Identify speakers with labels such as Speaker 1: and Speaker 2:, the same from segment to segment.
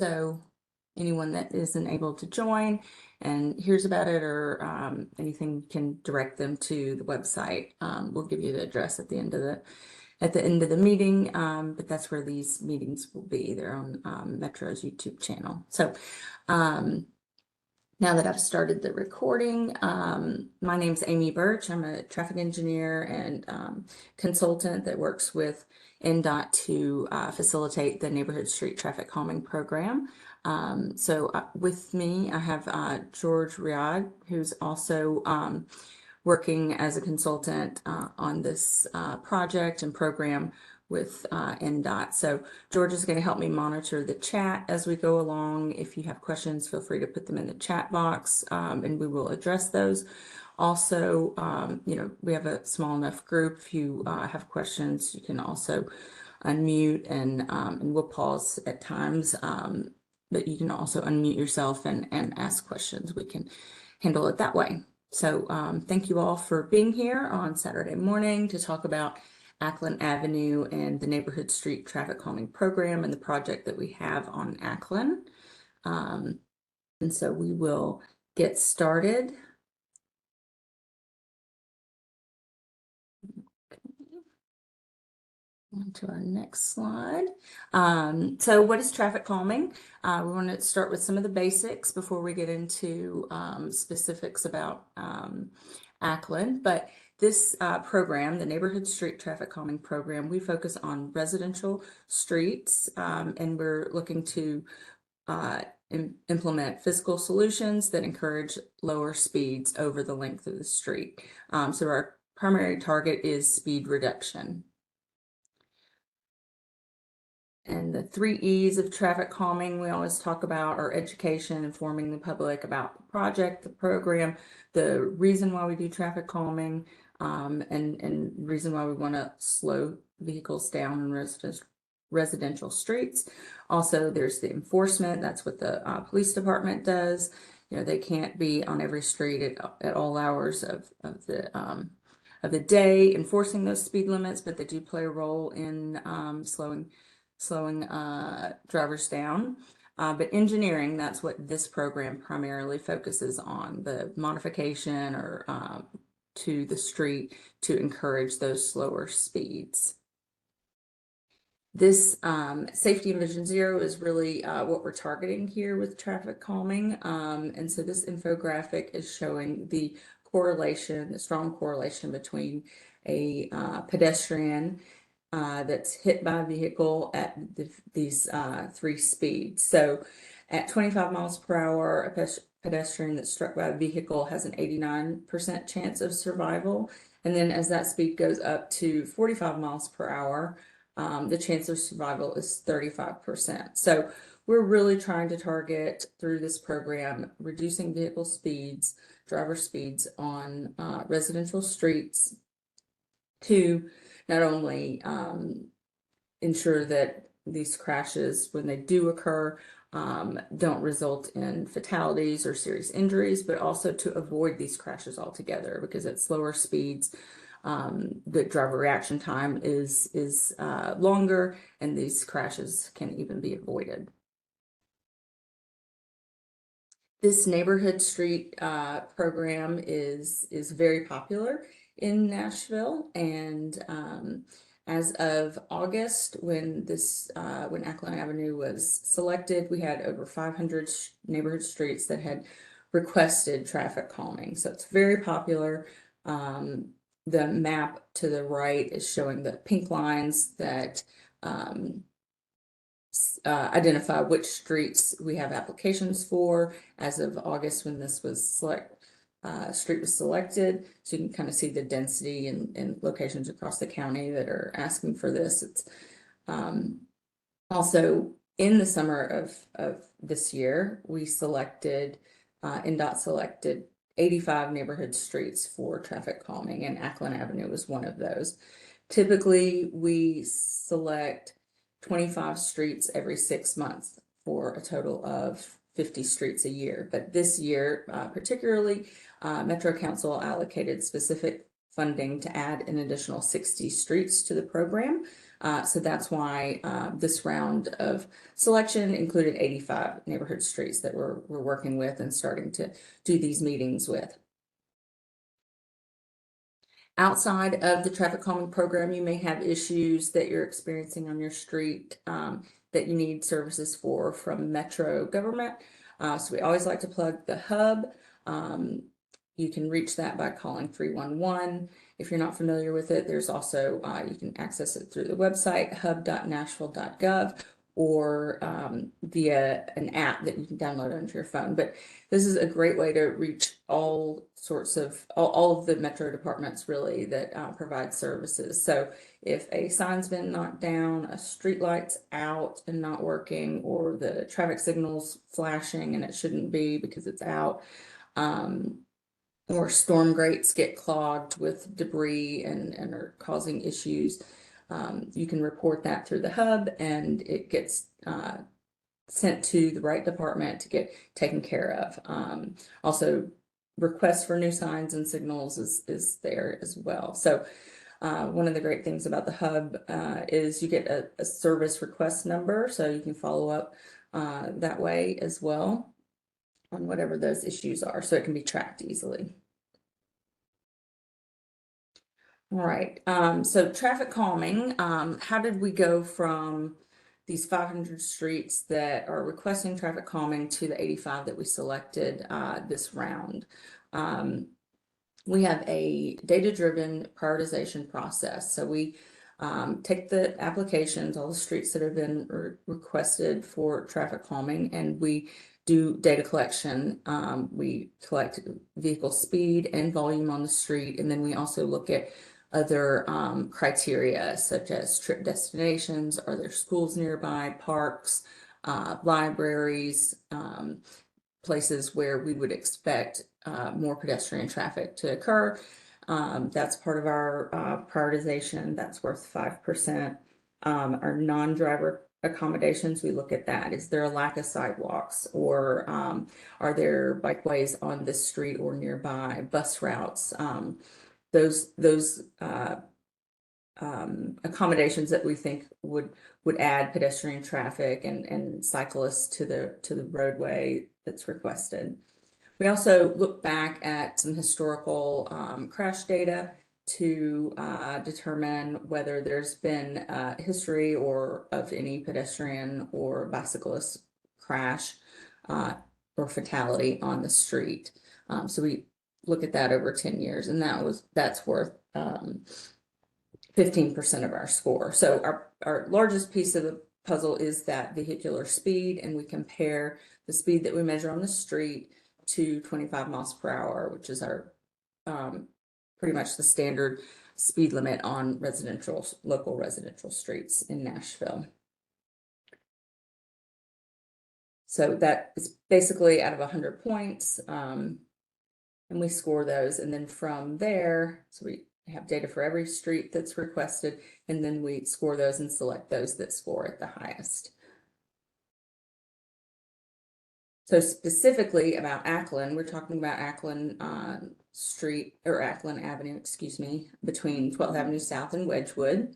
Speaker 1: So anyone that isn't able to join and hears about it or anything can direct them to the website. We'll give you the address at the end of the meeting, but that's where these meetings will be. They're on Metro's YouTube channel. So now that I've started the recording, my name's Amy Birch. I'm a traffic engineer and consultant that works with NDOT to facilitate the Neighborhood Street Traffic Calming Program. With me, I have George Riad, who's also working as a consultant on this project and program with NDOT. So George is going to help me monitor the chat as we go along. If you have questions, feel free to put them in the chat box and we will address those. Also, we have a small enough group. If you have questions, you can also unmute and we'll pause at times, but you can also unmute yourself and ask questions. We can handle it that way. So thank you all for being here on Saturday morning to talk about Acklen Avenue and the Neighborhood Street Traffic Calming Program and the project that we have on Acklen. And so we will get started. On to our next slide. So what is traffic calming? We want to start with some of the basics before we get into specifics about Acklen. But this program, the Neighborhood Street Traffic Calming Program, we focus on residential streets and we're looking to implement physical solutions that encourage lower speeds over the length of the street. So our primary target is speed reduction. And the 3 E's of traffic calming we always talk about are education, informing the public about the project, the program, the reason why we do traffic calming, and reason why we want to slow vehicles down in residential streets. Also, there's the enforcement. That's what the police department does. They can't be on every street at all hours of the day enforcing those speed limits, but they do play a role in slowing drivers down. But engineering, that's what this program primarily focuses on, the modification or to the street to encourage those slower speeds. This safety and vision zero is really what we're targeting here with traffic calming. And so this infographic is showing the strong correlation between a pedestrian that's hit by a vehicle at these 3 speeds. So at 25 miles per hour, a pedestrian that's struck by a vehicle has an 89% chance of survival. And then as that speed goes up to 45 miles per hour, the chance of survival is 35%. So we're really trying to target through this program, reducing vehicle speeds, driver speeds on residential streets to not only ensure that these crashes, when they do occur, don't result in fatalities or serious injuries, but also to avoid these crashes altogether, because at slower speeds, the driver reaction time is longer, and these crashes can even be avoided. This Neighborhood Street program is very popular in Nashville, and as of August, when Acklen Avenue was selected, we had over 500 neighborhood streets that had requested traffic calming. So it's very popular. The map to the right is showing the pink lines that identify which streets we have applications for as of August when this was street was selected. So you can kind of see the density and locations across the county that are asking for this. It's also in the summer of this year, we selected, NDOT selected 85 neighborhood streets for traffic calming, and Acklen Avenue was one of those. Typically, we select 25 streets every 6 months for a total of 50 streets a year. But this year, particularly, Metro Council allocated specific funding to add an additional 60 streets to the program. So that's why this round of selection included 85 neighborhood streets that we're working with and starting to do these meetings with. Outside of the traffic calming program, you may have issues that you're experiencing on your street that you need services for from Metro government. So we always like to plug the hub. You can reach that by calling 311. If you're not familiar with it, there's also, you can access it through the website, hub.Nashville.gov, or via an app that you can download onto your phone. But this is a great way to reach all sorts of, all of the Metro departments really that provide services. So if a sign's been knocked down, a street light's out and not working, or the traffic signal's flashing and it shouldn't be because it's out, or storm grates get clogged with debris and are causing issues, you can report that through the hub and it gets sent to the right department to get taken care of. Also, requests for new signs and signals is there as well. So one of the great things about the hub is you get a service request number, so you can follow up that way as well on whatever those issues are, so it can be tracked easily. All right, so traffic calming, how did we go from these 500 streets that are requesting traffic calming to the 85 that we selected this round? We have a data-driven prioritization process. So we take the applications, all the streets that have been requested for traffic calming, and we do data collection. We collect vehicle speed and volume on the street, and then we also look at other criteria such as trip destinations, are there schools nearby, parks, libraries, places where we would expect more pedestrian traffic to occur. That's part of our prioritization. That's worth 5%. Our non-driver accommodations, we look at that. Is there a lack of sidewalks, or are there bikeways on this street or nearby, bus routes? Those accommodations that we think would add pedestrian traffic and cyclists to the roadway that's requested. We also look back at some historical crash data to determine whether there's been history or of any pedestrian or bicyclist crash or fatality on the street. So we look at that over 10 years, and that's worth 15% of our score. So our largest piece of the puzzle is that vehicular speed, and we compare the speed that we measure on the street to 25 miles per hour, which is our pretty much the standard speed limit on local residential streets in Nashville. So that is basically out of 100 points, and we score those, and then from there, so we have data for every street that's requested, and then we score those and select those that score at the highest. So specifically about Acklen, we're talking about Acklen Street, or Acklen Avenue, excuse me, between 12th Avenue South and Wedgwood.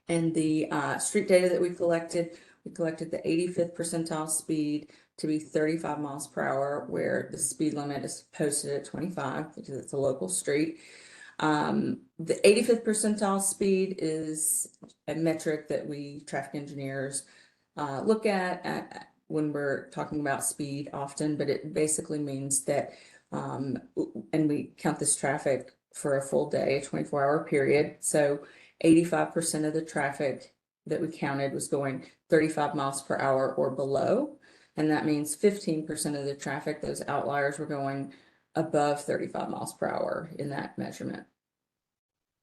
Speaker 1: And the street data that we collected the 85th percentile speed to be 35 miles per hour, where the speed limit is posted at 25 because it's a local street. The 85th percentile speed is a metric that we traffic engineers look at when we're talking about speed often, but it basically means that, and we count this traffic for a full day, a 24-hour period. So 85% of the traffic that we counted was going 35 miles per hour or below. And that means 15% of the traffic, those outliers, were going above 35 miles per hour in that measurement.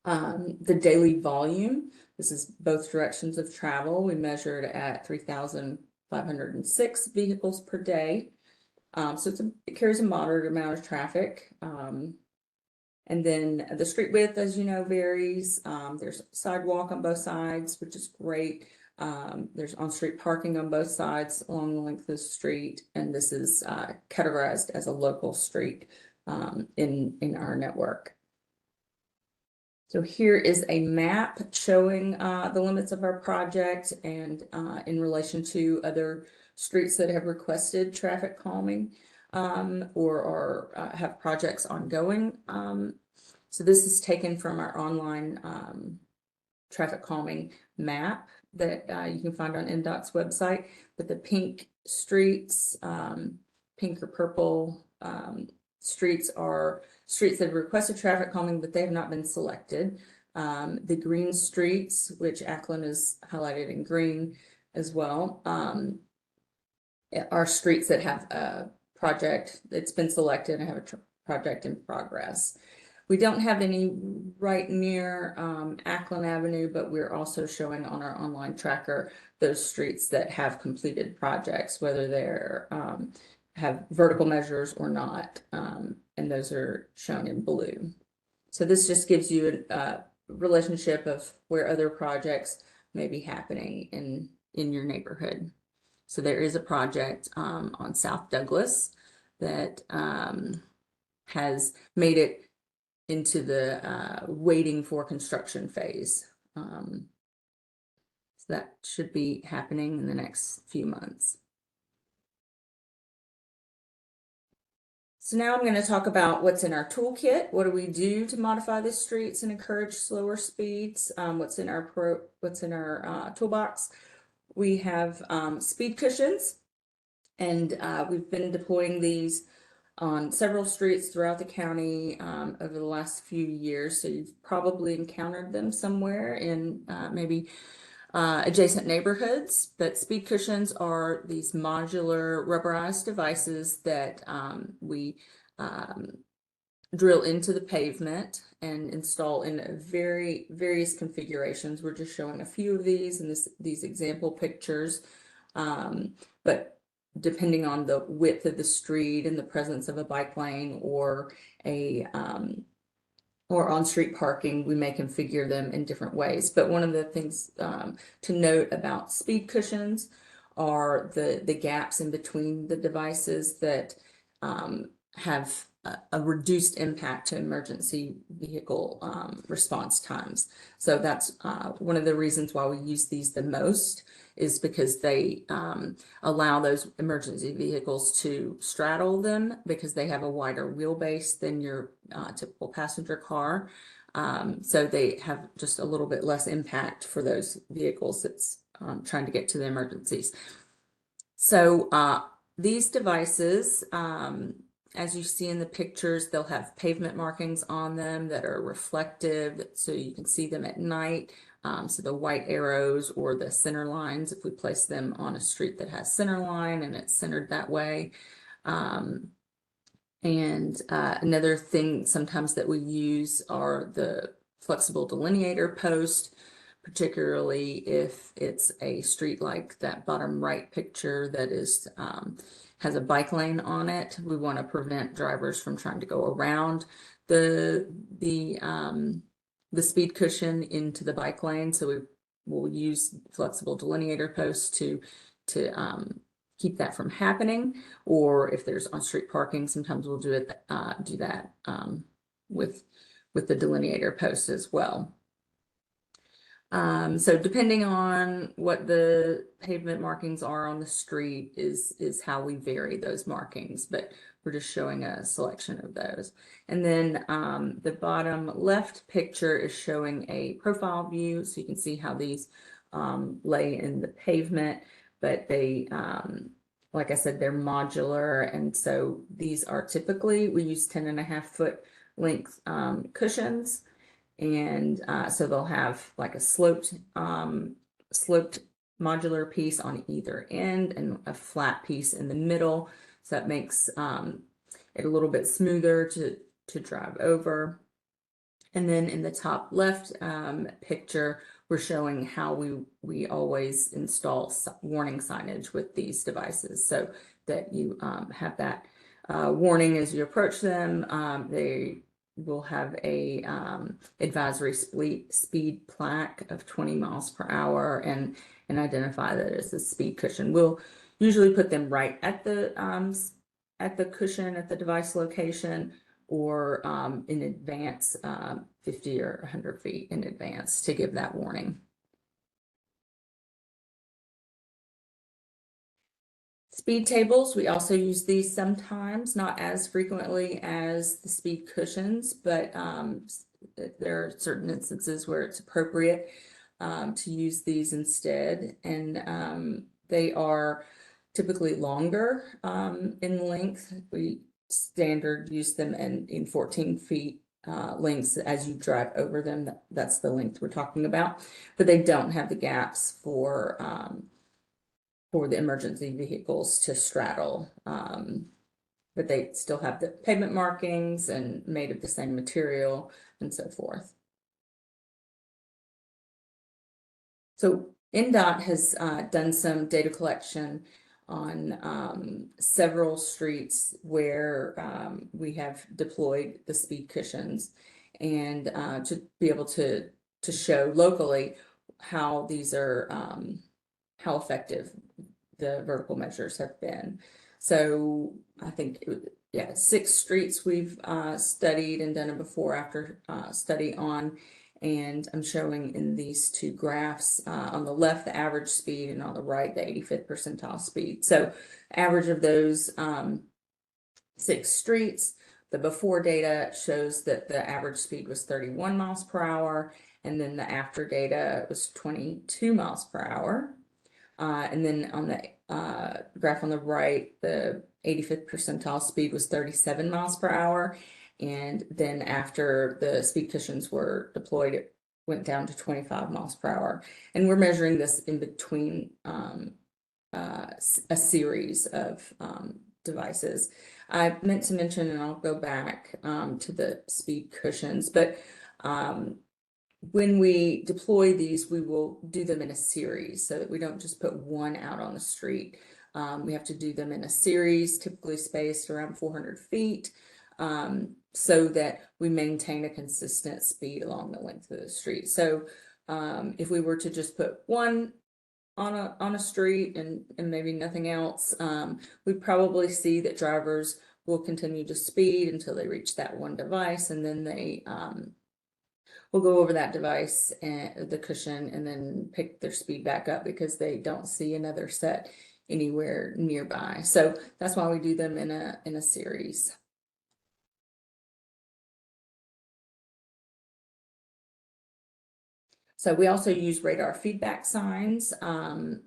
Speaker 1: The daily volume, this is both directions of travel. We measured at 3,506 vehicles per day. So it carries a moderate amount of traffic. And then the street width, as you know, varies. There's sidewalk on both sides, which is great. There's on-street parking on both sides along the length of the street, and this is categorized as a local street in our network. So here is a map showing the limits of our project and in relation to other streets that have requested traffic calming or have projects ongoing. So this is taken from our online traffic calming map that you can find on NDOT's website. But the pink streets, pink or purple streets are streets that have requested traffic calming, but they have not been selected. The green streets, which Acklen is highlighted in green as well, are streets that have a project that's been selected and have a project in progress. We don't have any right near Acklen Avenue, but we're also showing on our online tracker those streets that have completed projects, whether they're have vertical measures or not, and those are shown in blue. So this just gives you a relationship of where other projects may be happening in your neighborhood. So there is a project on South Douglas that has made it into the waiting for construction phase. So that should be happening in the next few months. So now I'm going to talk about what's in our toolkit. What do we do to modify the streets and encourage slower speeds? What's in our toolbox? We have speed cushions, and we've been deploying these on several streets throughout the county over the last few years. So you've probably encountered them somewhere in maybe adjacent neighborhoods. But speed cushions are these modular rubberized devices that we drill into the pavement and install in various configurations. We're just showing a few of these in these example pictures. But depending on the width of the street and the presence of a bike lane or on-street parking, we may configure them in different ways. But one of the things to note about speed cushions are the gaps in between the devices that have a reduced impact to emergency vehicle response times. So that's one of the reasons why we use these the most, is because they allow those emergency vehicles to straddle them because they have a wider wheelbase than your typical passenger car. So they have just a little bit less impact for those vehicles that's trying to get to the emergencies. So these devices, as you see in the pictures, they'll have pavement markings on them that are reflective, so you can see them at night. So the white arrows or the center lines, if we place them on a street that has center line and it's centered that way. Another thing sometimes that we use are the flexible delineator post, particularly if it's a street like that bottom right picture that is has a bike lane on it. We want to prevent drivers from trying to go around the speed cushion into the bike lane. So we will use flexible delineator posts to keep that from happening. Or if there's on-street parking, sometimes we'll do that with the delineator posts as well. So depending on what the pavement markings are on the street is how we vary those markings, but we're just showing a selection of those. And then the bottom left picture is showing a profile view, so you can see how these lay in the pavement, but they, like I said, they're modular, and so these are typically, we use 10.5-foot length cushions. And so they'll have like a sloped modular piece on either end and a flat piece in the middle. So that makes it a little bit smoother to drive over. And then in the top left picture, we're showing how we always install warning signage with these devices, so that you have that warning as you approach them. They will have a advisory speed plaque of 20 miles per hour and identify that as a speed cushion. We'll usually put them right at the cushion at the device location, or in advance 50 or 100 feet in advance to give that warning. Speed tables, we also use these sometimes, not as frequently as the speed cushions, but there are certain instances where it's appropriate to use these instead. And they are typically longer in length. We standard use them in 14 feet lengths as you drive over them. That's the length we're talking about, but they don't have the gaps for the emergency vehicles to straddle. But they still have the pavement markings and made of the same material and so forth. So NDOT has done some data collection on several streets where we have deployed the speed cushions, and to be able to show locally how these are how effective the vertical measures have been. So I think, yeah, 6 streets we've studied and done a before after study on, and I'm showing in these 2 graphs on the left the average speed and on the right the 85th percentile speed. So average of those 6 streets, the before data shows that the average speed was 31 miles per hour, and then the after data was 22 miles per hour. And then on the graph on the right, the 85th percentile speed was 37 miles per hour. And then after the speed cushions were deployed, it went down to 25 miles per hour. And we're measuring this in between a series of devices. I meant to mention, and I'll go back to the speed cushions, but when we deploy these, we will do them in a series so that we don't just put one out on the street. We have to do them in a series, typically spaced around 400 feet, so that we maintain a consistent speed along the length of the street. So if we were to just put one on a street and maybe nothing else, we'd probably see that drivers will continue to speed until they reach that one device, and then they will go over that device and the cushion and then pick their speed back up because they don't see another set anywhere nearby. So that's why we do them in a series. So we also use radar feedback signs, and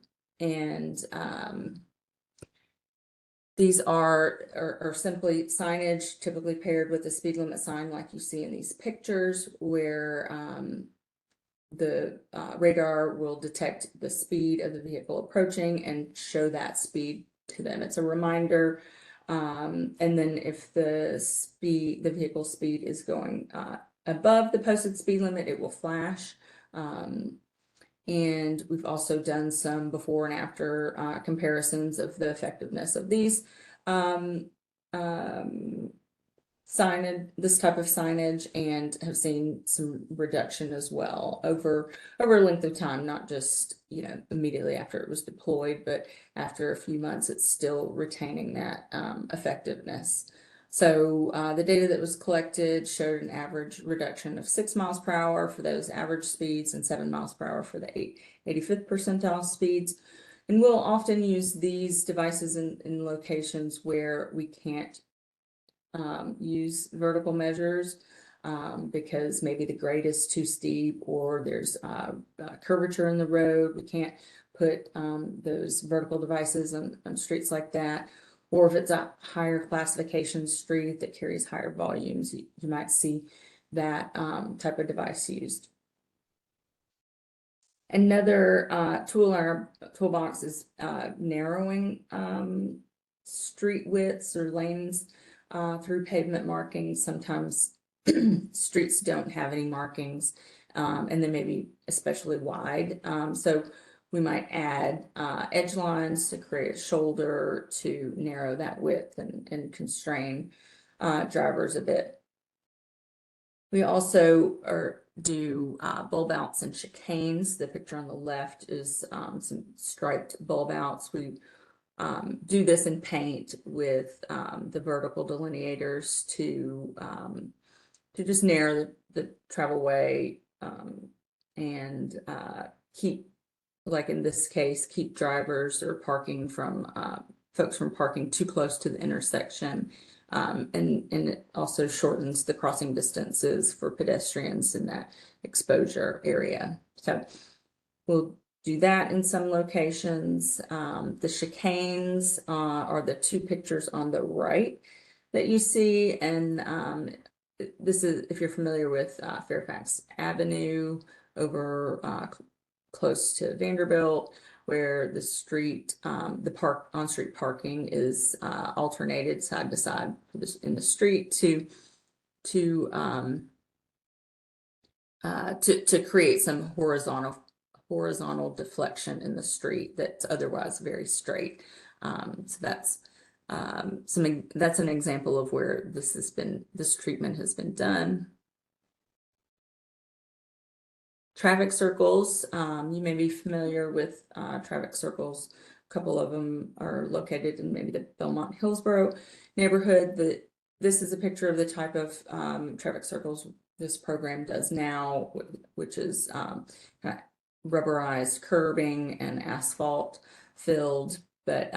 Speaker 1: these are simply signage, typically paired with a speed limit sign like you see in these pictures, where the radar will detect the speed of the vehicle approaching and show that speed to them. It's a reminder. And then if the vehicle speed is going above the posted speed limit, it will flash. And we've also done some before and after comparisons of the effectiveness of these signage, this type of signage, and have seen some reduction as well over a length of time, not just, you know, immediately after it was deployed, but after a few months, it's still retaining that effectiveness. So the data that was collected showed an average reduction of 6 miles per hour for those average speeds and 7 miles per hour for the 85th percentile speeds. And we'll often use these devices in locations where we can't use vertical measures because maybe the grade is too steep or there's curvature in the road. We can't put those vertical devices on streets like that. Or if it's a higher classification street that carries higher volumes, you might see that type of device used. Another tool in our toolbox is narrowing street widths or lanes through pavement markings. Sometimes streets don't have any markings, and then maybe especially wide. So we might add edge lines to create a shoulder to narrow that width and constrain drivers a bit. We also do bulb outs and chicanes. The picture on the left is some striped bulb outs. We do this in paint with the vertical delineators to just narrow the travelway, and keep, like in this case, keep drivers or parking from folks from parking too close to the intersection. And it also shortens the crossing distances for pedestrians in that exposure area. So we'll do that in some locations. The chicanes are the two pictures on the right that you see. And this is, if you're familiar with Fairfax Avenue over close to Vanderbilt, where the street, the on-street parking is alternated side to side in the street to create some horizontal deflection in the street that's otherwise very straight. So that's that's an example of where this treatment has been done. Traffic circles, you may be familiar with traffic circles. A couple of them are located in maybe the Belmont Hillsborough neighborhood. This is a picture of the type of traffic circles this program does now, which is kind of rubberized curbing and asphalt filled. But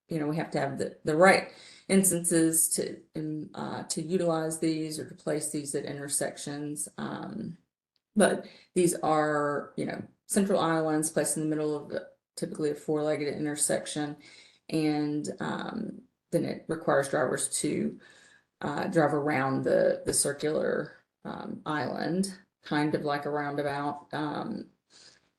Speaker 1: you know, we have to have the right instances to utilize these or to place these at intersections. But these are, you know, central islands placed in the middle of typically a four-legged intersection, and then it requires drivers to drive around the circular island, kind of like a roundabout.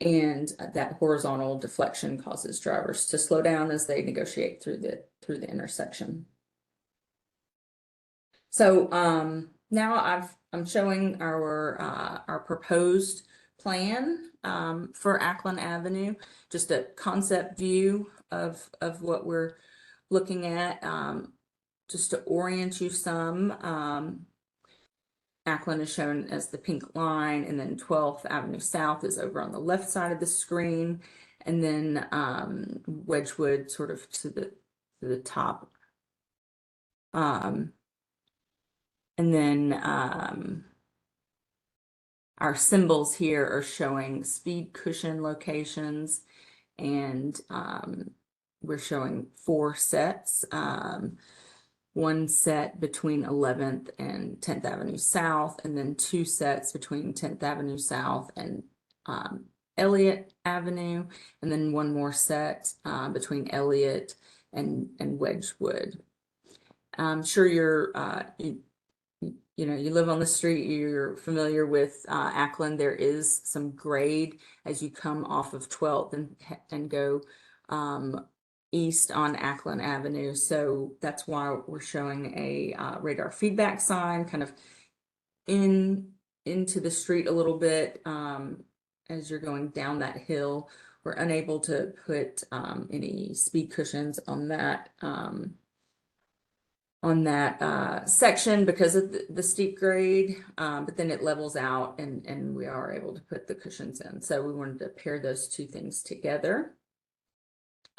Speaker 1: And that horizontal deflection causes drivers to slow down as they negotiate through the intersection. So now I'm showing our proposed plan for Acklen Avenue, just a concept view of what we're looking at, just to orient you some. Acklen is shown as the pink line, and then 12th Avenue South is over on the left side of the screen, and then Wedgwood sort of to the top. And then our symbols here are showing speed cushion locations, and we're showing 4 sets. One set between 11th and 10th Avenue South, and then 2 sets between 10th Avenue South and Elliott Avenue, and then one more set between Elliott and Wedgwood. I'm sure you know, you live on the street, you're familiar with Acklen. There is some grade as you come off of 12th and go east on Acklen Avenue. So that's why we're showing a radar feedback sign kind of into the street a little bit as you're going down that hill. We're unable to put any speed cushions on that section because of the steep grade, but then it levels out and we are able to put the cushions in. So we wanted to pair those two things together.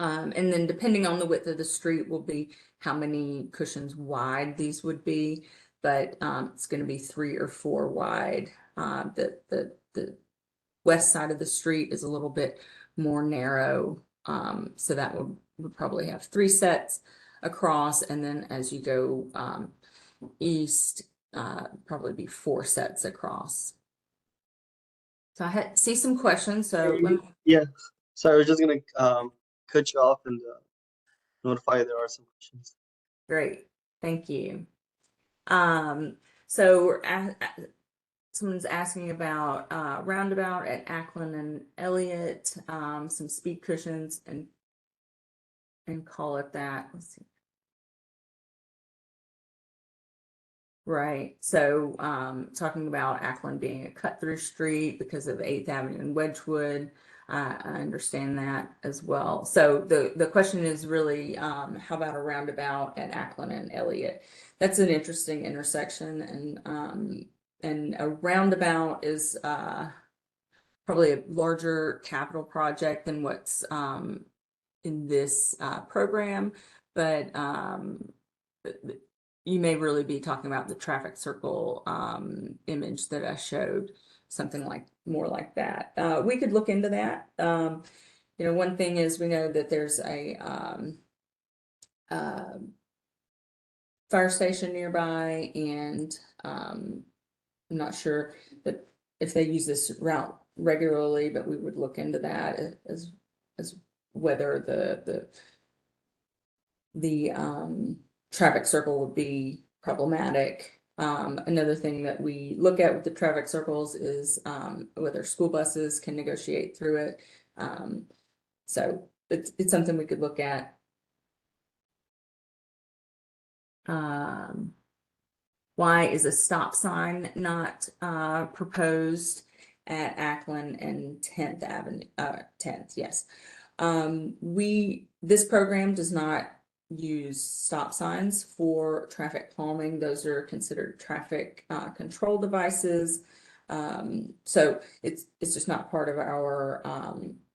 Speaker 1: And then depending on the width of the street will be how many cushions wide these would be, but it's going to be 3 or 4 wide. The west side of the street is a little bit more narrow, so that would probably have 3 sets across, and then as you go east, probably be 4 sets across. So I see some questions. So
Speaker 2: yeah, sorry, I was just gonna cut you off and notify you there are some questions.
Speaker 1: Great, thank you. So someone's asking about roundabout at Acklen and Elliott, some speed cushions and call it that. Let's see. Right. So talking about Acklen being a cut-through street because of 8th Avenue and Wedgwood, I understand that as well. So the question is really, how about a roundabout at Acklen and Elliott? That's an interesting intersection, and a roundabout is probably a larger capital project than what's in this program, but you may really be talking about the traffic circle image that I showed, something like more like that. We could look into that. You know, one thing is we know that there's a fire station nearby, and I'm not sure that if they use this route regularly, but we would look into that as whether the traffic circle would be problematic. Another thing that we look at with the traffic circles is whether school buses can negotiate through it. So it's something we could look at. Why is a stop sign not proposed at Acklen and 10th Avenue? 10th, yes. This program does not use stop signs for traffic calming. Those are considered traffic control devices. So it's just not part of our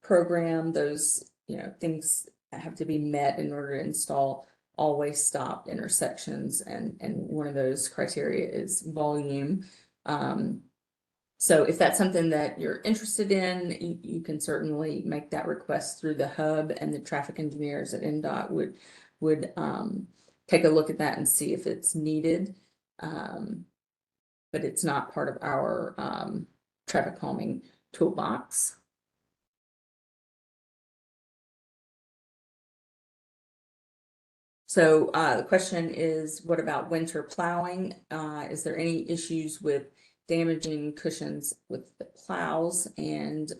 Speaker 1: program. Those, you know, things have to be met in order to install always stop intersections, and one of those criteria is volume. So if that's something that you're interested in, you can certainly make that request through the hub, and the traffic engineers at NDOT would take a look at that and see if it's needed. But it's not part of our traffic calming toolbox. So the question is, what about winter plowing? Is there any issues with damaging cushions with the plows? And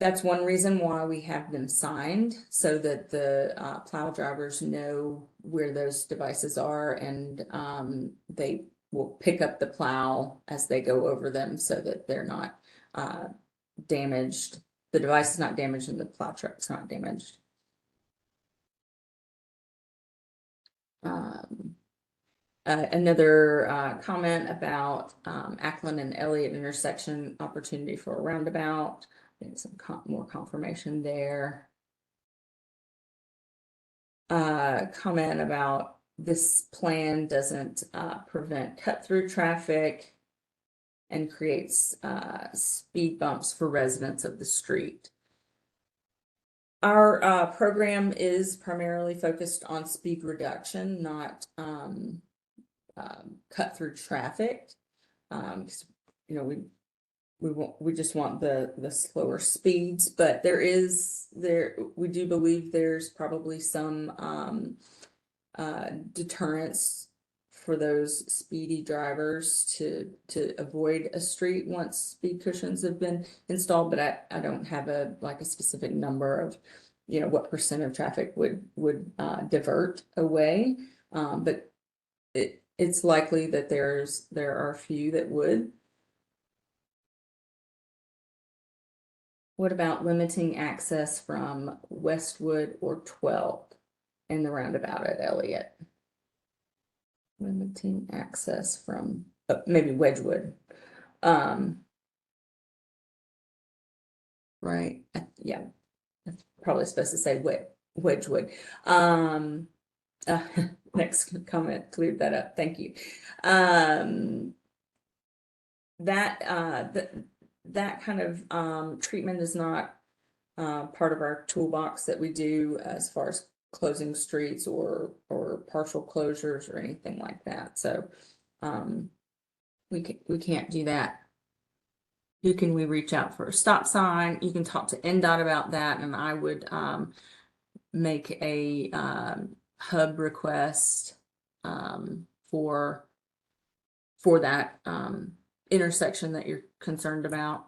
Speaker 1: that's one reason why we have them signed, so that the plow drivers know where those devices are, and they will pick up the plow as they go over them so that they're not damaged. The device is not damaged and the plow truck's not damaged. Another comment about Acklen and Elliott intersection opportunity for a roundabout. I think some more confirmation there. Comment about this plan doesn't prevent cut-through traffic and creates speed bumps for residents of the street. Our program is primarily focused on speed reduction, not cut through traffic. You know, we just want the slower speeds, but we do believe there's probably some deterrence for those speedy drivers to avoid a street once speed cushions have been installed. But I don't have a specific number of, you know, what percent of traffic would divert away. But it's likely that there are a few that would. What about limiting access from Westwood or 12th in the roundabout at Elliott? Limiting access from maybe Wedgwood. Right. Yeah, that's probably supposed to say Wedgwood. Next comment cleared that up. Thank you. That kind of treatment is not part of our toolbox that we do as far as closing streets or partial closures or anything like that. So we can't do that. Who can we reach out for a stop sign? You can talk to NDOT about that, and I would make a hub request for that intersection that you're concerned about.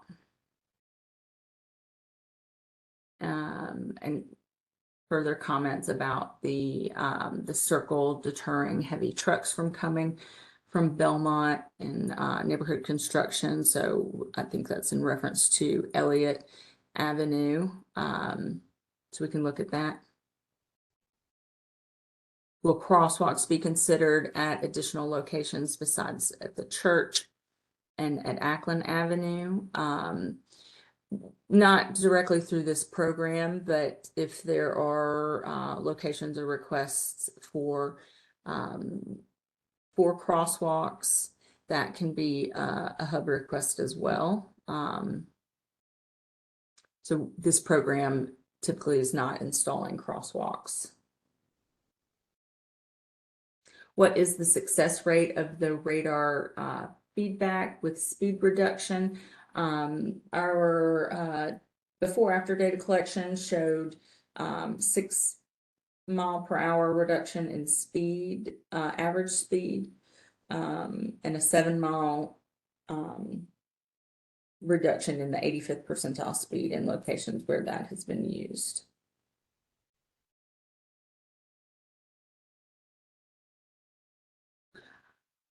Speaker 1: And further comments about the circle deterring heavy trucks from coming from Belmont and neighborhood construction. So I think that's in reference to Elliott Avenue. So we can look at that. Will crosswalks be considered at additional locations besides at the church and at Acklen Avenue? Not directly through this program, but if there are locations or requests for For crosswalks, that can be a hub request as well. So this program typically is not installing crosswalks. What is the success rate of the radar feedback with speed reduction? Our before-after data collection showed 6 mile per hour reduction in speed, average speed, and a 7 mile reduction in the 85th percentile speed in locations where that has been used.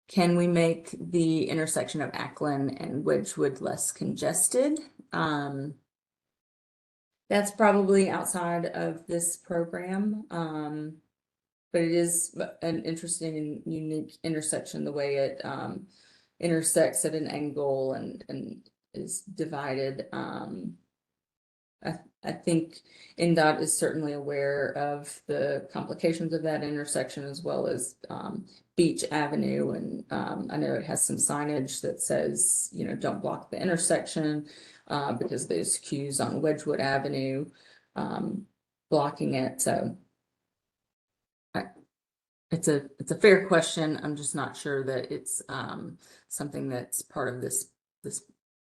Speaker 1: Can we make the intersection of Acklen and Wedgwood less congested? That's probably outside of this program, but it is an interesting and unique intersection, the way it intersects at an angle and is divided. I think NDOT is certainly aware of the complications of that intersection, as well as Beach Avenue. And I know it has some signage that says, you know, don't block the intersection because there's queues on Wedgwood Avenue blocking it. So it's a fair question. I'm just not sure that it's something that's part of this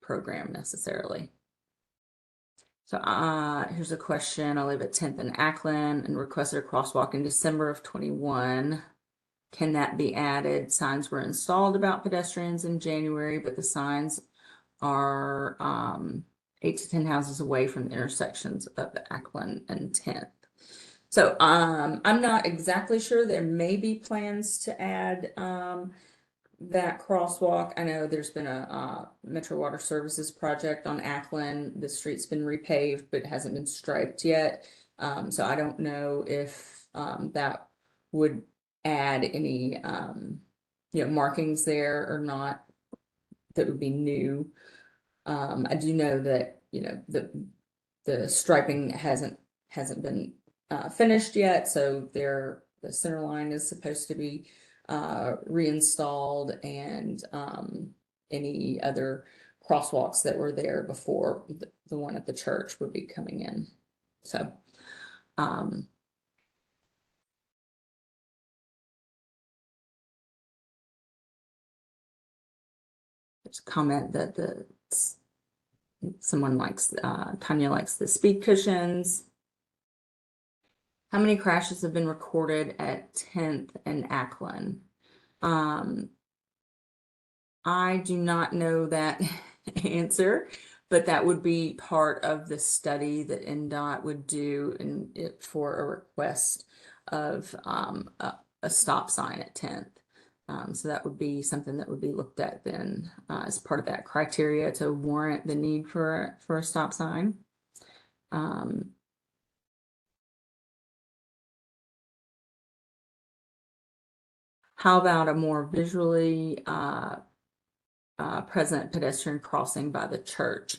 Speaker 1: program necessarily. So here's a question. I live at 10th and Acklen and requested a crosswalk in December of 21. Can that be added? Signs were installed about pedestrians in January, but the signs are 8 to 10 houses away from the intersections of Acklen and 10th. So I'm not exactly sure. There may be plans to add that crosswalk. I know there's been a Metro Water Services project on Acklen. The street's been repaved, but hasn't been striped yet. So I don't know if that would add any markings there or not. That would be new. I do know that the striping hasn't been finished yet, so the center line is supposed to be reinstalled, and any other crosswalks that were there before the one at the church would be coming in. So there's a comment that someone likes Tanya likes the speed cushions. How many crashes have been recorded at 10th and Acklen? I do not know that answer, but that would be part of the study that NDOT would do for a request of a stop sign at 10th. So that would be something that would be looked at then as part of that criteria to warrant the need for a stop sign. How about a more visually present pedestrian crossing by the church?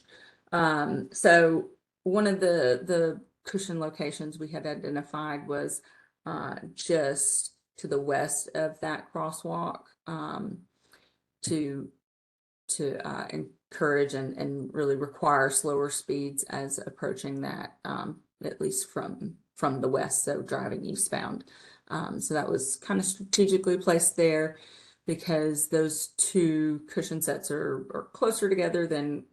Speaker 1: So one of the cushion locations we had identified was just to the west of that crosswalk, to encourage and really require slower speeds as approaching that, at least from the west, so driving eastbound. So that was kind of strategically placed there because those two cushion sets are closer together than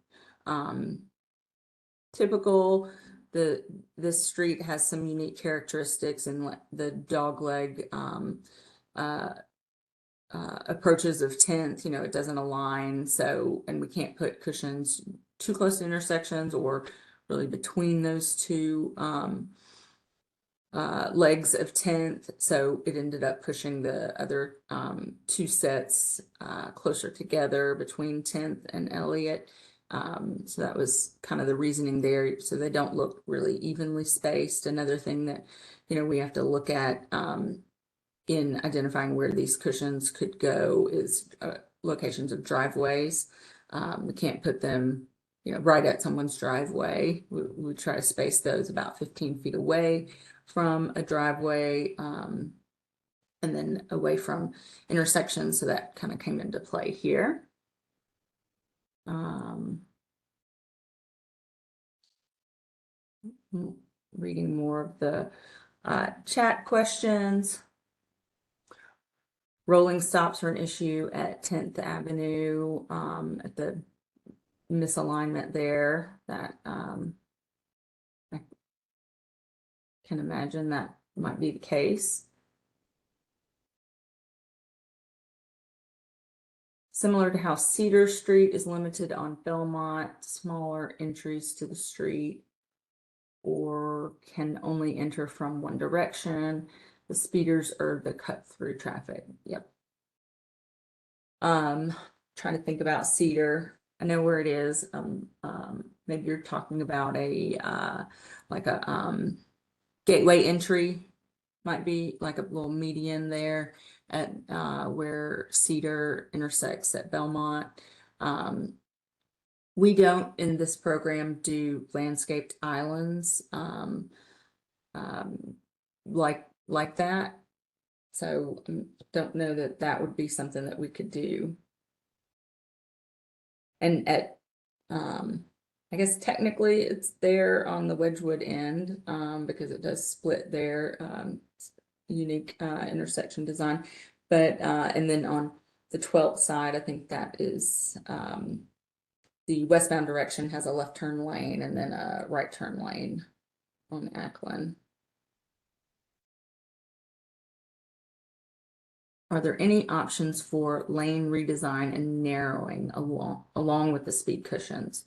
Speaker 1: typical. This street has some unique characteristics, and the dogleg approaches of 10th, it doesn't align. So, and we can't put cushions too close to intersections or really between those two legs of 10th. So it ended up pushing the other two sets closer together between 10th and Elliott. So that was kind of the reasoning there. So they don't look really evenly spaced. Another thing that, we have to look at in identifying where these cushions could go is locations of driveways. We can't put them, right at someone's driveway. We try to space those about 15 feet away from a driveway. and then away from intersections. So that kind of came into play here. Reading more of the chat questions. Rolling stops are an issue at 10th Avenue at the misalignment there. That I can imagine that might be the case. Similar to how Cedar Street is limited on Belmont, smaller entries to the street or can only enter from one direction. The speeders are the cut-through traffic. Yep. Trying to think about Cedar. I know where it is. Maybe you're talking about a like a gateway entry, might be like a little median there at where Cedar intersects at Belmont. We don't in this program do landscaped islands like that. So don't know that that would be something that we could do. And at I guess technically it's there on the Wedgwood end because it does split there, unique intersection design. But and then on the 12th side, I think that is the westbound direction has a left turn lane and then a right turn lane on Acklen. Are there any options for lane redesign and narrowing along with the speed cushions?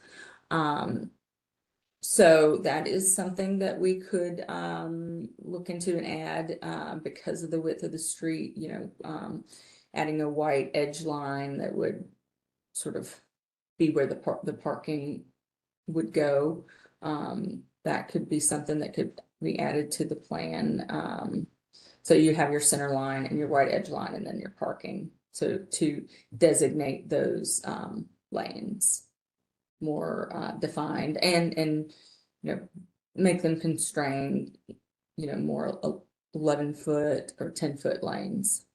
Speaker 1: So that is something that we could look into and add because of the width of the street, you know, adding a white edge line that would sort of be where the parking would go. That could be something that could be added to the plan. So you have your center line and your white edge line and then your parking. So to designate those lanes more defined and you know, make them constrained, you know, more 11-foot or 10-foot lanes.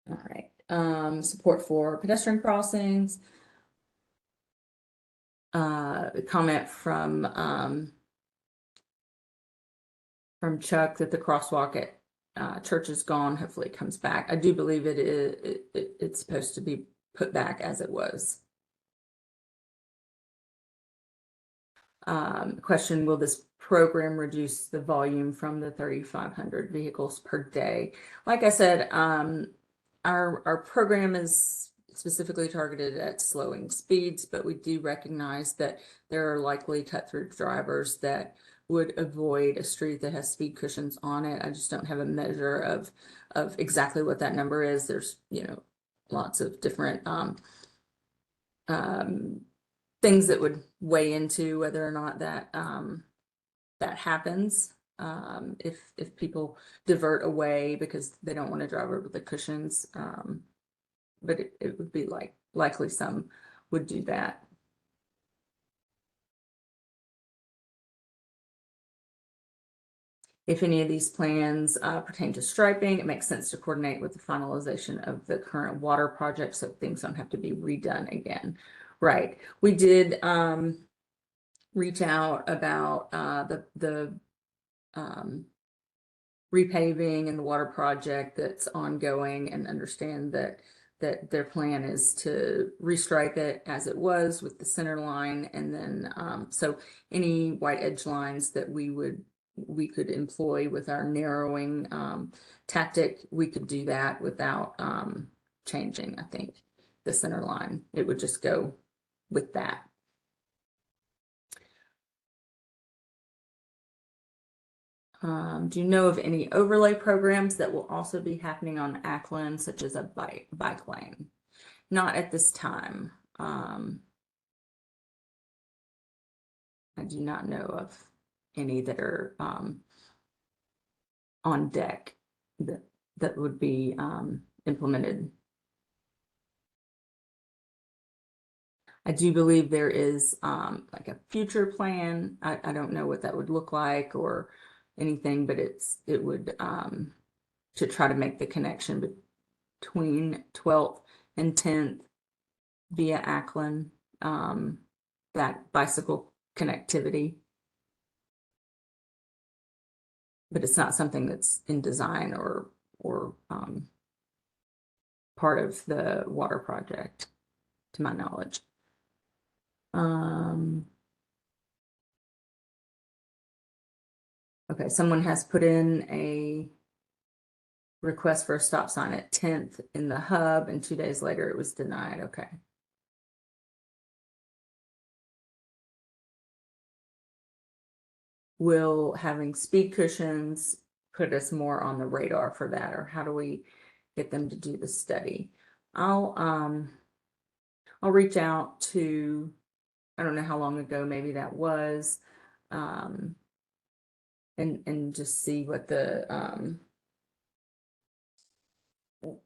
Speaker 1: All right. Support for pedestrian crossings. Comment from Chuck that the crosswalk at Church is gone. Hopefully it comes back. I do believe it's supposed to be put back as it was. Question, will this program reduce the volume from the 3,500 vehicles per day? Like I said, our program is specifically targeted at slowing speeds, but we do recognize that there are likely cut-through drivers that would avoid a street that has speed cushions on it. I just don't have a measure of exactly what that number is. There's, you know, lots of different things that would weigh into whether or not that that happens. If people divert away because they don't want to drive over the cushions, but it would be likely some would do that. If any of these plans pertain to striping, it makes sense to coordinate with the finalization of the current water project so things don't have to be redone again. Right. We did reach out about the repaving and the water project that's ongoing and understand that their plan is to restripe it as it was with the center line. And then so any white edge lines that we could employ with our narrowing tactic, we could do that without changing, I think, the center line. It would just go with that. Do you know of any overlay programs that will also be happening on Acklen, such as a bike lane? Not at this time. I do not know of any that are on deck that would be implemented. I do believe there is like a future plan. I don't know what that would look like or anything, but it would to try to make the connection between 12th and 10th via Acklen, that bicycle connectivity. But it's not something that's in design or part of the water project, to my knowledge. Okay, someone has put in a request for a stop sign at 10th in the hub, and 2 days later it was denied. Okay. Will having speed cushions put us more on the radar for that, or how do we get them to do the study? I'll reach out to, I don't know how long ago maybe that was, and just see what the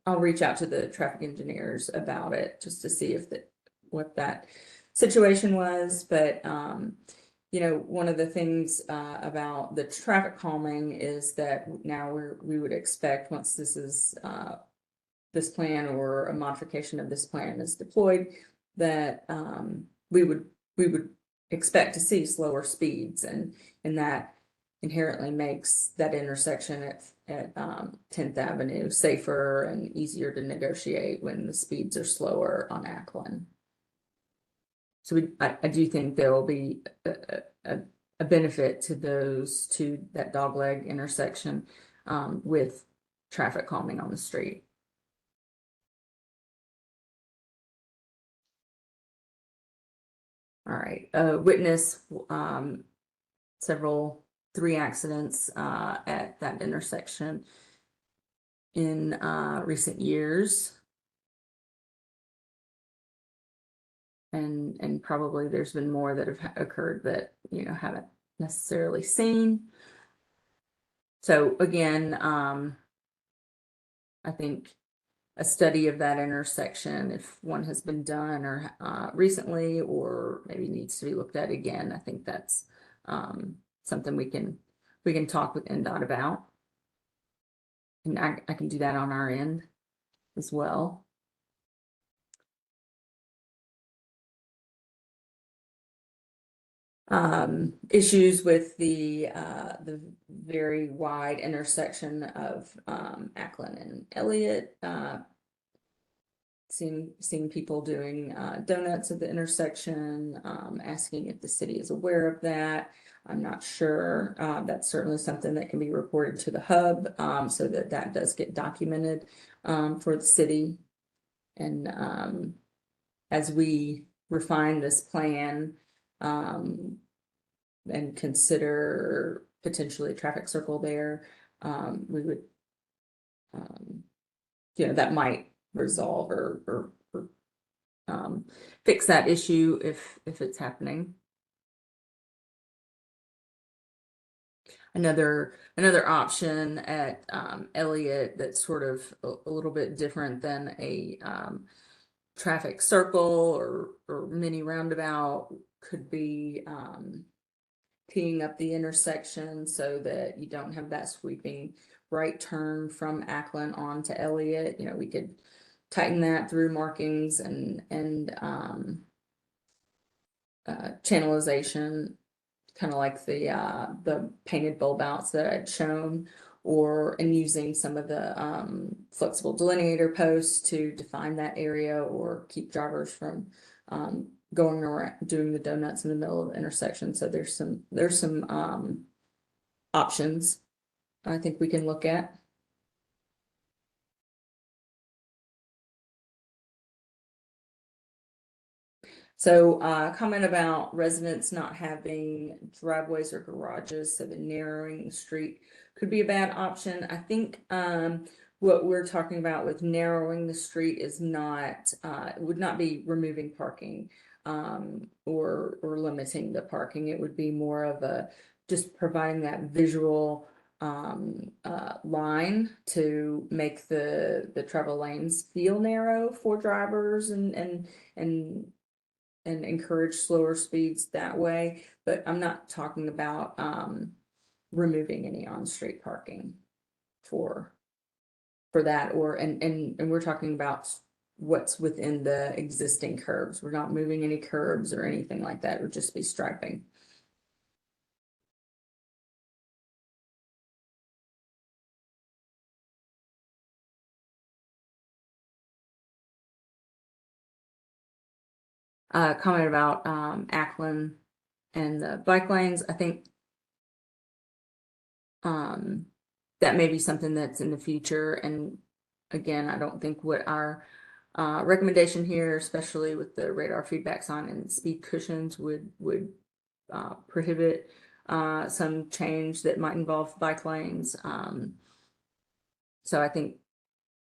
Speaker 1: I'll reach out to the traffic engineers about it just to see if what that situation was. But you know, one of the things about the traffic calming is that now we would expect, once this is this plan or a modification of this plan is deployed, that we would expect to see slower speeds, and that inherently makes that intersection at 10th Avenue safer and easier to negotiate when the speeds are slower on Acklen. So I do think there will be a benefit to that dogleg intersection with traffic calming on the street. All right, witness three accidents at that intersection in recent years. And probably there's been more that have occurred that, you know, haven't necessarily seen. So again, I think a study of that intersection, if one has been done or recently, or maybe needs to be looked at again, I think that's something we can talk with NDOT about, and I can do that on our end as well. Issues with the very wide intersection of Acklen and Elliott. Seeing people doing donuts at the intersection, asking if the city is aware of that. I'm not sure. That's certainly something that can be reported to the hub, so that does get documented for the city. And as we refine this plan and consider potentially a traffic circle there, we would, you know, that might resolve or fix that issue if it's happening. Another option at Elliott that's sort of a little bit different than a traffic circle or mini roundabout could be teeing up the intersection so that you don't have that sweeping right turn from Acklen on to Elliott. You know, we could tighten that through markings and channelization, kind of like the painted bulb outs that I'd shown, and using some of the flexible delineator posts to define that area or keep drivers from going around doing the donuts in the middle of the intersection. So there's some options I think we can look at. So comment about residents not having driveways or garages, so the narrowing the street could be a bad option. I think what we're talking about with narrowing the street is not, would not be removing parking or limiting the parking. It would be more of just providing that visual line to make the travel lanes feel narrow for drivers and encourage slower speeds that way. But I'm not talking about removing any on-street parking for that, or and we're talking about what's within the existing curbs. We're not moving any curbs or anything like that. It would just be striping. Comment about Acklen and the bike lanes. I think that may be something that's in the future. And again, I don't think what our recommendation here, especially with the radar feedback sign and speed cushions, would prohibit some change that might involve bike lanes. So I think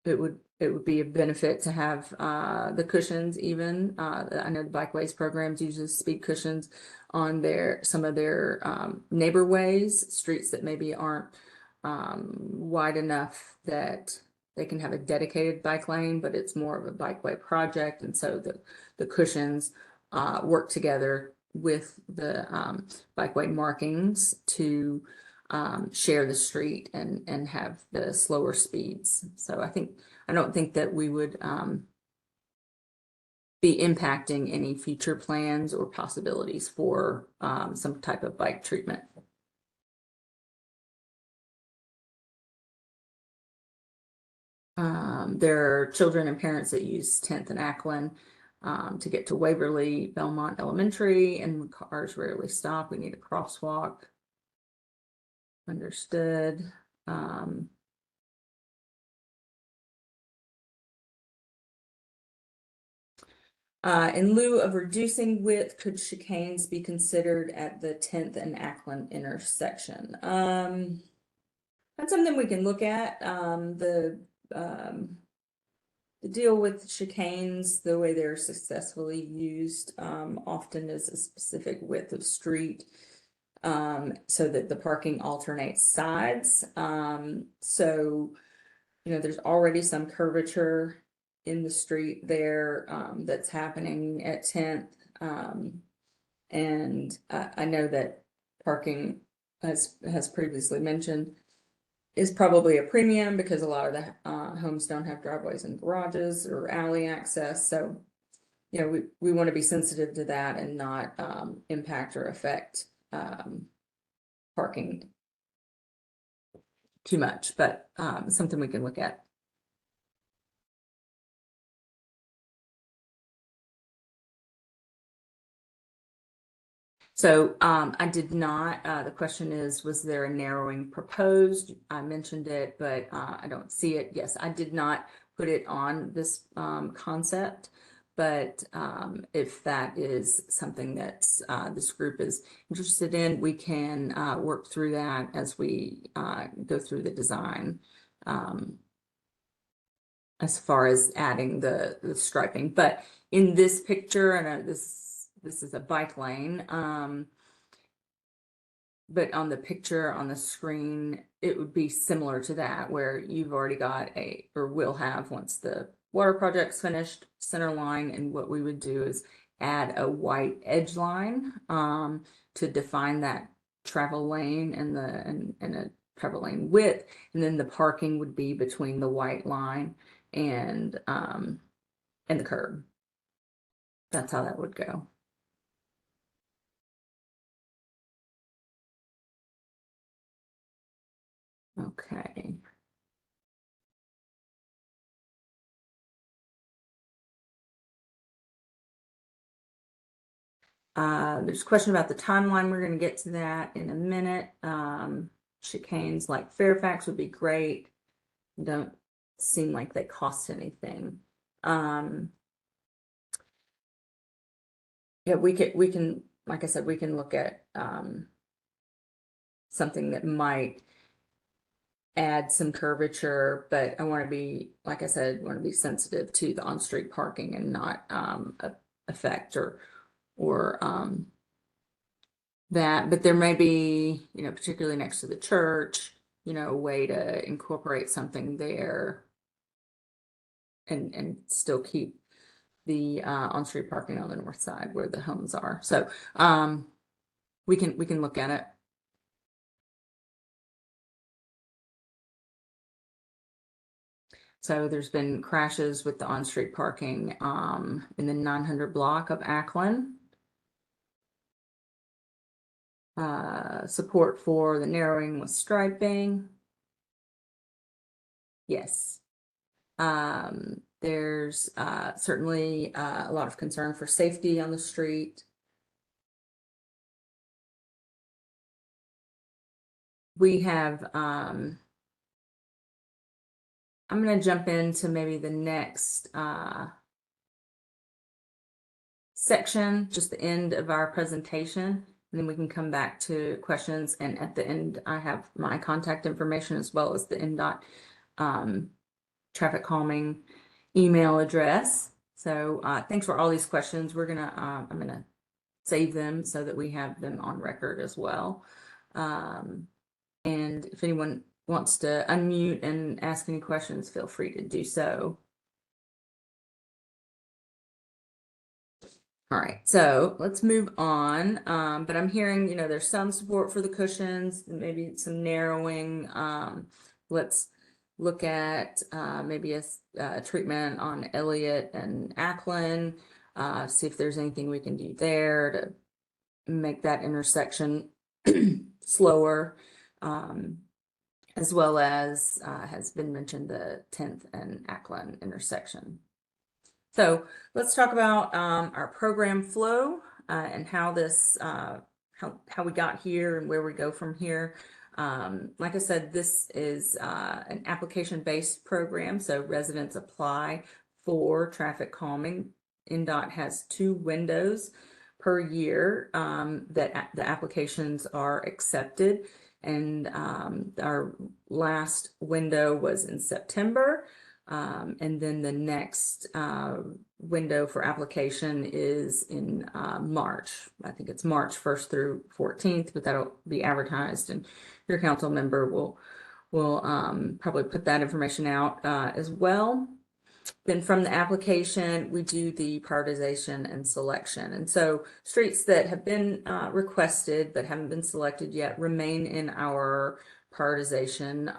Speaker 1: it would be a benefit to have the cushions even. I know the Bikeways programs uses speed cushions on some of their neighbor ways, streets that maybe aren't wide enough that they can have a dedicated bike lane, but it's more of a bikeway project. And so the cushions work together with the bikeway markings to share the street and have the slower speeds. So I don't think that we would be impacting any future plans or possibilities for some type of bike treatment. There are children and parents that use 10th and Acklen to get to Waverly, Belmont Elementary, and cars rarely stop. We need a crosswalk. Understood. In lieu of reducing width, could chicanes be considered at the 10th and Acklen intersection? That's something we can look at. The deal with chicanes, the way they're successfully used, often is a specific width of street, so that the parking alternates sides. So, there's already some curvature in the street there that's happening at 10th. And I know that parking, as has previously mentioned, is probably a premium because a lot of the homes don't have driveways and garages or alley access. So, we want to be sensitive to that and not impact or affect parking too much, but something we can look at. So I did not, the question is, was there a narrowing proposed? I mentioned it, but I don't see it. Yes, I did not put it on this concept, but if that is something that this group is interested in, we can work through that as we go through the design as far as adding the striping. But in this picture, I know this is a bike lane, but on the picture on the screen, it would be similar to that, where you've already got or will have, once the water project's finished, center line. And what we would do is add a white edge line to define that travel lane and a travel lane width. And then the parking would be between the white line and the curb. That's how that would go. Okay. There's a question about the timeline. We're going to get to that in a minute. Chicanes like Fairfax would be great. Don't seem like they cost anything. Yeah, we can, like I said, we can look at something that might add some curvature, but I want to be, like I said, want to be sensitive to the on-street parking and not affect or that. But there may be, particularly next to the church, a way to incorporate something there and still keep the on-street parking on the north side where the homes are. So we can look at it. So there's been crashes with the on-street parking in the 900 block of Acklen. Support for the narrowing with striping. Yes. There's certainly a lot of concern for safety on the street. We have, I'm going to jump into maybe the next section, just the end of our presentation, and then we can come back to questions. And at the end, I have my contact information as well as the NDOT traffic calming email address. So thanks for all these questions. We're gonna I'm gonna save them so that we have them on record as well. And if anyone wants to unmute and ask any questions, feel free to do so. All right, so let's move on. But I'm hearing, there's some support for the cushions, maybe some narrowing. Let's look at maybe a treatment on Elliott and Acklen, see if there's anything we can do there to make that intersection slower, as well as has been mentioned, the 10th and Acklen intersection. So let's talk about our program flow and how this, how we got here and where we go from here. Like I said, this is an application-based program, so residents apply for traffic calming. NDOT has 2 windows per year that the applications are accepted, and our last window was in September. And then the next window for application is in March. I think it's March 1st through 14th, but that'll be advertised, and your council member will probably put that information out as well. Then from the application, we do the prioritization and selection. And so streets that have been requested but haven't been selected yet remain in our prioritization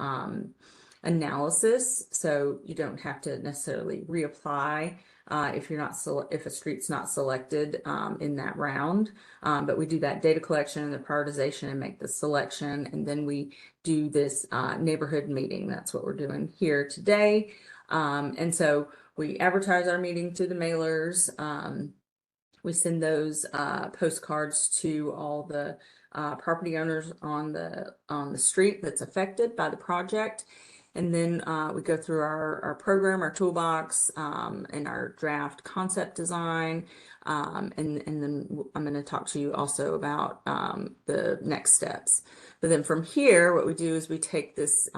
Speaker 1: analysis. So you don't have to necessarily reapply if you're not if a street's not selected in that round. But we do that data collection and the prioritization and make the selection, and then we do this neighborhood meeting. That's what we're doing here today. And so we advertise our meeting through the mailers. We send those postcards to all the property owners on the street that's affected by the project. And then we go through our program, our toolbox, and our draft concept design. And then I'm going to talk to you also about the next steps. But then from here, what we do is we take this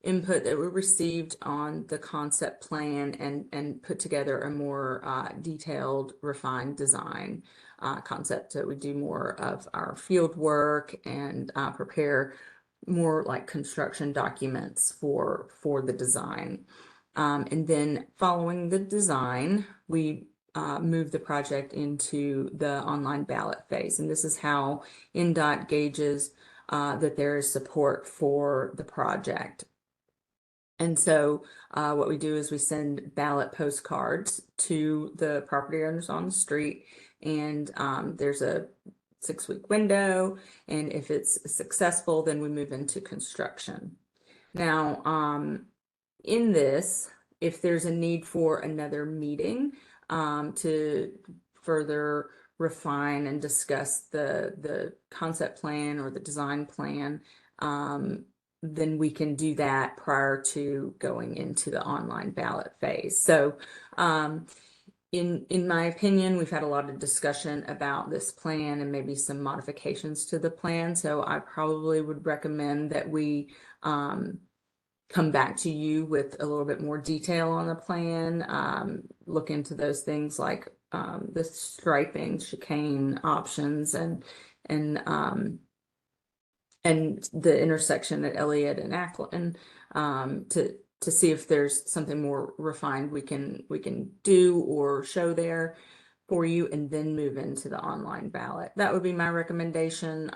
Speaker 1: input that we received on the concept plan and put together a more detailed, refined design concept. So we do more of our field work and prepare more like construction documents for the design. And then following the design, we move the project into the online ballot phase. And this is how NDOT gauges that there is support for the project. And so what we do is we send ballot postcards to the property owners on the street, and there's a 6-week window, and if it's successful, then we move into construction. Now, in this, if there's a need for another meeting to further refine and discuss the concept plan or the design plan, then we can do that prior to going into the online ballot phase. So in my opinion, we've had a lot of discussion about this plan and maybe some modifications to the plan. So I probably would recommend that we come back to you with a little bit more detail on the plan, look into those things like the striping, chicane options, and the intersection at Elliott and Acklen, to see if there's something more refined we can do or show there for you, and then move into the online ballot. That would be my recommendation.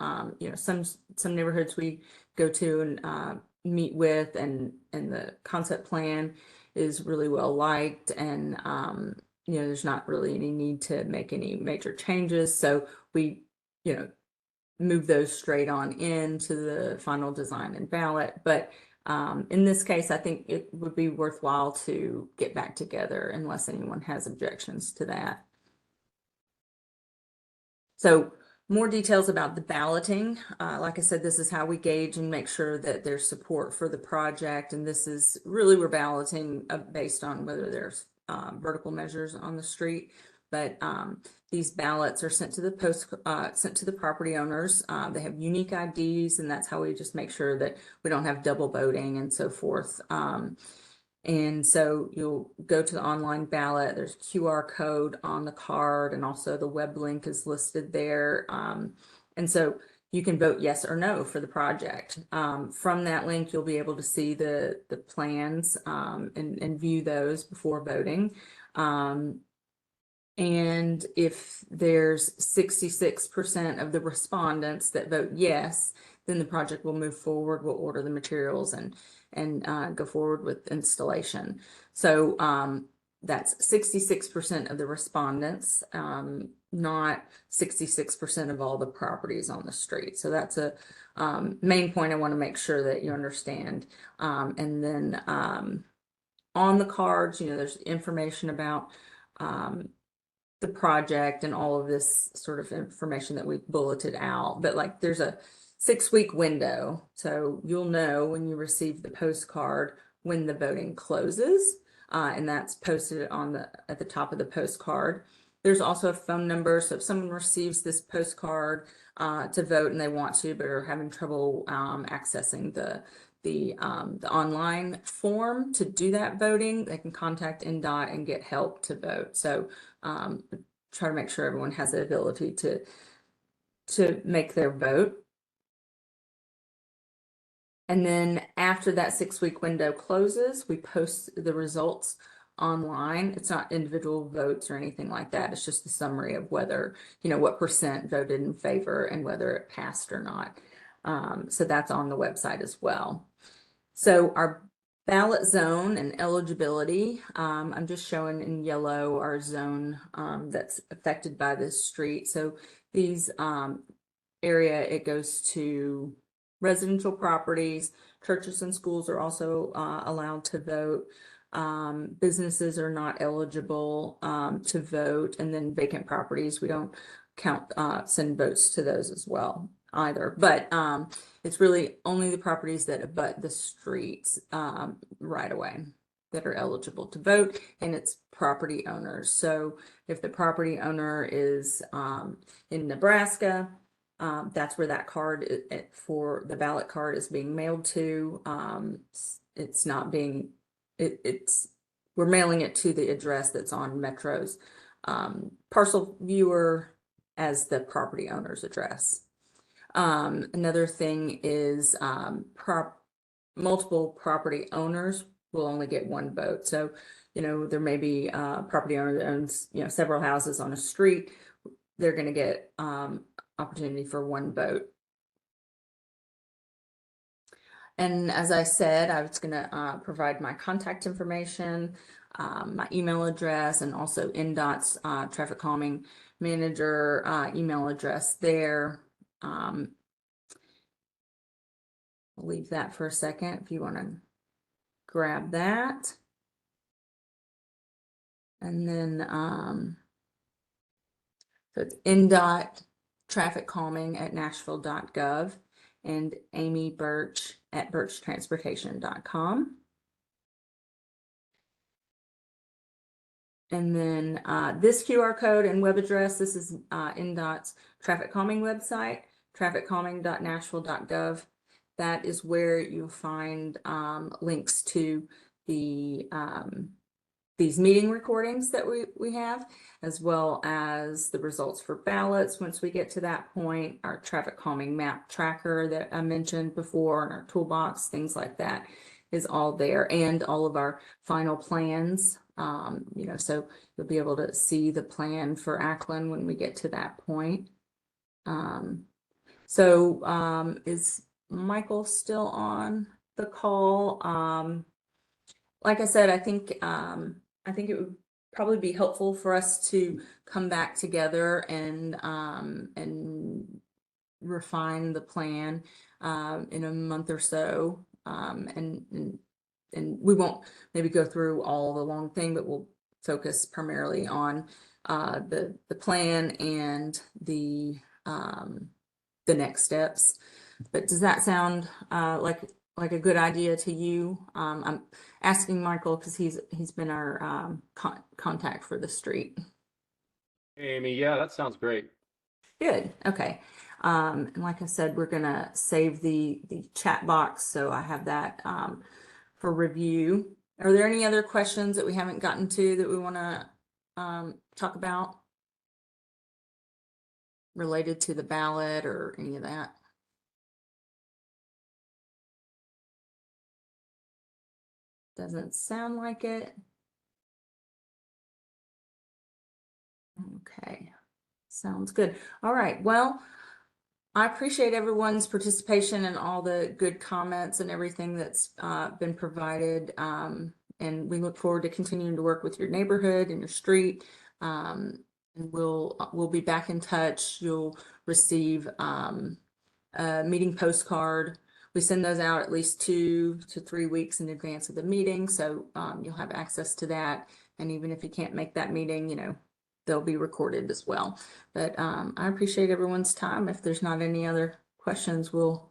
Speaker 1: Some neighborhoods we go to and meet with, and the concept plan is really well liked, and you know, there's not really any need to make any major changes. So we, you know, move those straight on into the final design and ballot. But in this case, I think it would be worthwhile to get back together unless anyone has objections to that. So more details about the balloting. Like I said, this is how we gauge and make sure that there's support for the project. And this is really, we're balloting based on whether there's vertical measures on the street. But these ballots are sent to the sent to the property owners. They have unique IDs, and that's how we just make sure that we don't have double voting and so forth. And so you'll go to the online ballot. There's a QR code on the card, and also the web link is listed there. And so you can vote yes or no for the project. From that link, you'll be able to see the plans and view those before voting. And if there's 66% of the respondents that vote yes, then the project will move forward. We'll order the materials and go forward with installation. So that's 66% of the respondents, not 66% of all the properties on the street. So that's a main point I want to make sure that you understand. And then on the cards, you know, there's information about the project and all of this sort of information that we've bulleted out. But like, there's a 6-week window, so you'll know when you receive the postcard when the voting closes, and that's posted on at the top of the postcard. There's also a phone number, so if someone receives this postcard to vote and they want to but are having trouble accessing the online form to do that voting, they can contact NDOT and get help to vote. So try to make sure everyone has the ability to make their vote. And then after that 6-week window closes, we post the results online. It's not individual votes or anything like that. It's just a summary of whether, you know, what percent voted in favor and whether it passed or not. So that's on the website as well. So our ballot zone and eligibility, I'm just showing in yellow our zone that's affected by this street. So these area, it goes to residential properties. Churches and schools are also allowed to vote. Businesses are not eligible to vote. And then vacant properties, we don't count, send votes to those as well either. But it's really only the properties that abut the streets right away that are eligible to vote, and it's property owners. So if the property owner is in Nebraska, that's where that card for the ballot card is being mailed to. It's not being, we're mailing it to the address that's on Metro's parcel viewer as the property owner's address. Another thing is multiple property owners will only get one vote. So, you know, there may be a property owner that owns, you know, several houses on a street. They're going to get opportunity for one vote. And as I said, I was going to provide my contact information, my email address, and also NDOT's traffic calming manager email address there. I'll leave that for a second if you want to grab that. And then so it's NDOT TrafficCalming.Nashville.gov and Amy Birch at birchtransportation.com. And then this QR code and web address, this is NDOT's traffic calming website, TrafficCalming.Nashville.gov. That is where you'll find links to the these meeting recordings that we have, as well as the results for ballots once we get to that point, our traffic calming map tracker that I mentioned before, and our toolbox, things like that is all there, and all of our final plans. You know, so you'll be able to see the plan for Acklen when we get to that point. Is Michael still on? the call. Like I said, I think it would probably be helpful for us to come back together and refine the plan in a month or so. And we won't maybe go through all the long thing, but we'll focus primarily on the plan and the next steps. But does that sound like a good idea to you? I'm asking Michael because he's been our contact for the street.
Speaker 3: Amy, yeah, that sounds great.
Speaker 1: Good. Okay. And like I said, we're gonna save the chat box, so I have that for review. Are there any other questions that we haven't gotten to that we want to talk about related to the ballot or any of that? Doesn't sound like it. Okay. Sounds good. All right. Well, I appreciate everyone's participation and all the good comments and everything that's been provided. And we look forward to continuing to work with your neighborhood and your street. And we'll be back in touch. You'll receive a meeting postcard. We send those out at least 2 to 3 weeks in advance of the meeting. So you'll have access to that. And even if you can't make that meeting, you know, they'll be recorded as well. But I appreciate everyone's time. If there's not any other questions, we'll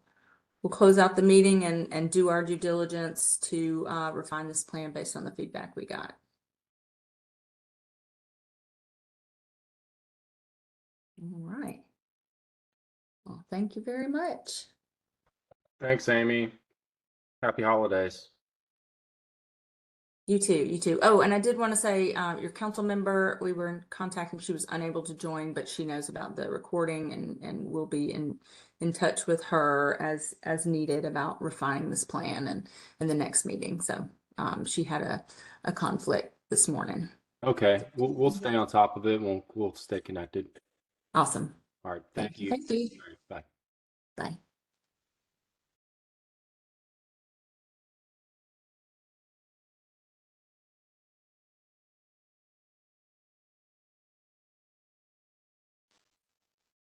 Speaker 1: close out the meeting and do our due diligence to refine this plan based on the feedback we got. All right. Well, thank you very much.
Speaker 3: Thanks, Amy. Happy holidays.
Speaker 1: You too, you too. Oh, and I did want to say, your council member, we were in contact and she was unable to join, but she knows about the recording and we'll be in touch with her as needed about refining this plan and the next meeting. So she had a conflict this morning.
Speaker 3: Okay, we'll stay on top of it. We'll stay connected.
Speaker 1: Awesome.
Speaker 3: All right, thank you.
Speaker 1: Thank you.
Speaker 3: All right, bye.
Speaker 1: Bye.